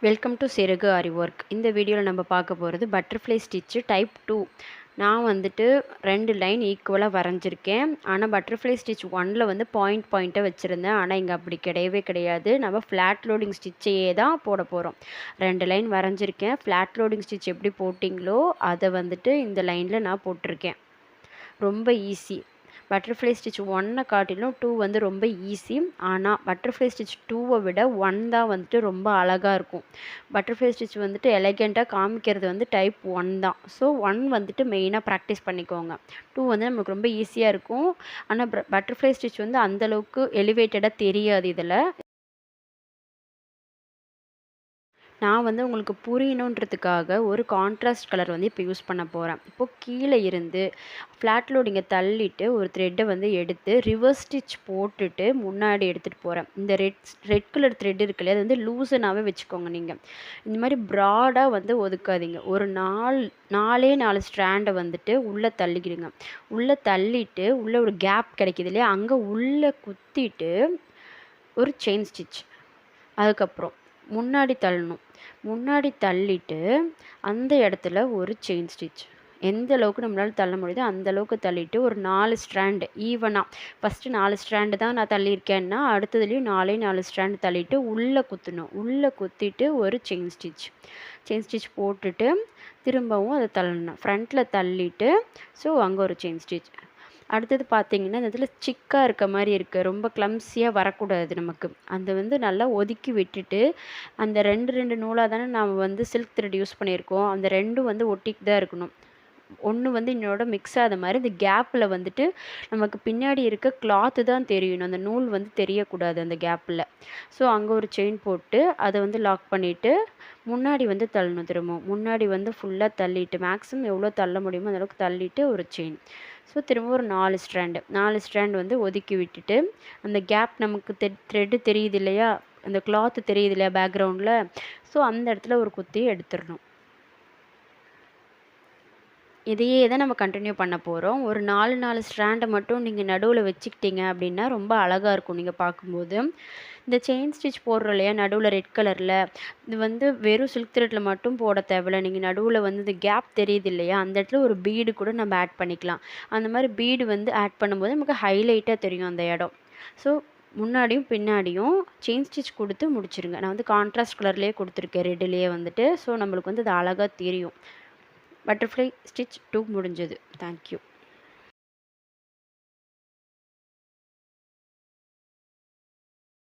Welcome to சிறகு ஆரி work. இந்த வீடியோவில் நம்ம பார்க்க போகிறது பட்டர்ஃப்ளை ஸ்டிச்சு டைப் 2. நான் வந்துட்டு 2 லைன் ஈக்குவலாக வரைஞ்சிருக்கேன். ஆனால் பட்டர்ஃப்ளை ஸ்டிச் 1ல் வந்து பாயிண்ட்டை வச்சுருந்தேன். ஆனால் இங்கே அப்படி கிடையவே கிடையாது. நம்ம ஃப்ளாட் லோடிங் ஸ்டிச்சையே தான் போட போகிறோம். 2 லைன் வரைஞ்சிருக்கேன். ஃப்ளாட் லோடிங் ஸ்டிச் எப்படி போட்டிங்களோ அதை வந்துட்டு இந்த லைனில் நான் போட்டிருக்கேன். ரொம்ப ஈஸி. பட்டர்ஃப்ளை ஸ்டிச் 1 காட்டிலும் 2 வந்து ரொம்ப ஈஸி. ஆனால் பட்டர்ஃப்ளை ஸ்டிச் 2 விட 1 தான் வந்துட்டு ரொம்ப அழகாக இருக்கும். பட்டர்ஃப்ளை ஸ்டிச் வந்துட்டு எலகெண்ட்டாக காமிக்கிறது வந்து டைப் 1 தான். ஸோ 1 வந்துட்டு மெயினாக ப்ராக்டிஸ் பண்ணிக்கோங்க. 2 வந்து நமக்கு ரொம்ப ஈஸியாக இருக்கும். ஆனால் பட்டர்ஃப்ளை ஸ்டிச் வந்து அந்தளவுக்கு எலிவேட்டடாக தெரியாது இதில். நான் வந்து உங்களுக்கு புரியணுன்றதுக்காக ஒரு கான்ட்ராஸ்ட் கலர் வந்து இப்போ யூஸ் பண்ண போகிறேன். இப்போது கீழே இருந்து ஃப்ளாட் லோடிங்கை தள்ளிட்டு ஒரு த்ரெட்டை வந்து எடுத்து ரிவர்ஸ் ஸ்டிச் போட்டுட்டு முன்னாடி எடுத்துகிட்டு போகிறேன். இந்த ரெட் கலர் த்ரெட் இருக்கு இல்லையா, அது வந்து லூசனாகவே வச்சுக்கோங்க. நீங்கள் இந்த மாதிரி ப்ராடாக வந்து ஒதுக்காதீங்க. ஒரு 4 ஸ்ட்ராண்டை வந்துட்டு உள்ளே தள்ளிக்கிடுங்க. உள்ளே தள்ளிட்டு உள்ளே ஒரு கேப் கிடைக்கிது இல்லையா, அங்கே உள்ளே குத்திட்டு ஒரு செயின் ஸ்டிச். அதுக்கப்புறம் முன்னாடி தள்ளணும். முன்னாடி தள்ளிட்டு அந்த இடத்துல ஒரு செயின் ஸ்டிச். எந்த அளவுக்கு நம்மளால் தள்ள முடியுதோ அந்த அளவுக்கு தள்ளிட்டு ஒரு 4 ஸ்ட்ராண்டு ஈவனாக. ஃபஸ்ட்டு 4 ஸ்ட்ராண்டு தான் நான் தள்ளியிருக்கேன்னா அடுத்ததுலேயும் 4 ஸ்ட்ராண்டு தள்ளிட்டு உள்ளே குத்தணும். உள்ளே குத்திட்டு ஒரு செயின் ஸ்டிச் போட்டுட்டு திரும்பவும் அதை தள்ளணும். ஃப்ரண்ட்டில் தள்ளிட்டு ஸோ அங்கே ஒரு செயின் ஸ்டிச். அடுத்தது பார்த்தீங்கன்னா இந்த இதில் சிக்காக இருக்க மாதிரி இருக்குது. ரொம்ப க்ளம்ஸியாக வரக்கூடாது நமக்கு. அந்த வந்து நல்லா ஒதுக்கி விட்டுட்டு அந்த 2 நூலாக தானே நாம் வந்து சில்க் த்ரெட் யூஸ் பண்ணியிருக்கோம். அந்த 2ம் வந்து ஒட்டிக்கு தான் இருக்கணும். ஒன்று வந்து இன்னோட மிக்ஸ் ஆகாத மாதிரி இந்த கேப்பில் வந்துட்டு நமக்கு பின்னாடி இருக்க கிளாத்து தான் தெரியணும். அந்த நூல் வந்து தெரியக்கூடாது அந்த கேப்பில். ஸோ அங்கே ஒரு செயின் போட்டு அதை வந்து லாக் பண்ணிவிட்டு முன்னாடி வந்து தள்ளணும். திரும்பவும் முன்னாடி வந்து ஃபுல்லாக தள்ளிட்டு மேக்ஸிமம் எவ்வளோ தள்ள முடியுமோ அந்தளவுக்கு தள்ளிட்டு ஒரு செயின். ஸோ திரும்ப ஒரு 4 ஸ்ட்ராண்ட் வந்து ஒதுக்கி விட்டுட்டு அந்த கேப் நமக்கு த்ரெட்டு தெரியுது இல்லையா, அந்த கிளாத்து தெரியுது இல்லையா பேக்ரவுண்டில், ஸோ அந்த இடத்துல ஒரு குத்தி எடுத்துடணும். இதையே தான் நம்ம கண்டினியூ பண்ண போகிறோம். ஒரு 4 ஸ்ட்ராண்டை மட்டும் நீங்கள் நடுவில் வச்சுக்கிட்டீங்க அப்படின்னா ரொம்ப அழகாக இருக்கும் நீங்கள் பார்க்கும்போது. இந்த செயின் ஸ்டிச் போடுறோம் இல்லையா நடுவில் ரெட் கலரில், இது வந்து வெறும் சில்க் த்ரெட்டில் மட்டும் போட தேவையில்ல. நீங்கள் நடுவில் வந்து இந்த கேப் தெரியுது இல்லையா, அந்த இடத்துல ஒரு பீடு கூட நம்ம ஆட் பண்ணிக்கலாம். அந்த மாதிரி பீடு வந்து ஆட் பண்ணும்போது நமக்கு ஹைலைட்டாக தெரியும் அந்த இடம். ஸோ முன்னாடியும் பின்னாடியும் செயின் ஸ்டிச் கொடுத்து முடிச்சிருங்க. நான் வந்து கான்ட்ராஸ்ட் கலர்லேயே கொடுத்துருக்கேன், ரெட்லேயே வந்துட்டு. ஸோ நம்மளுக்கு வந்து அது அழகாக தெரியும். பட்டர்ஃப்ளை ஸ்டிச் 2 முடிஞ்சது. தேங்க்யூ.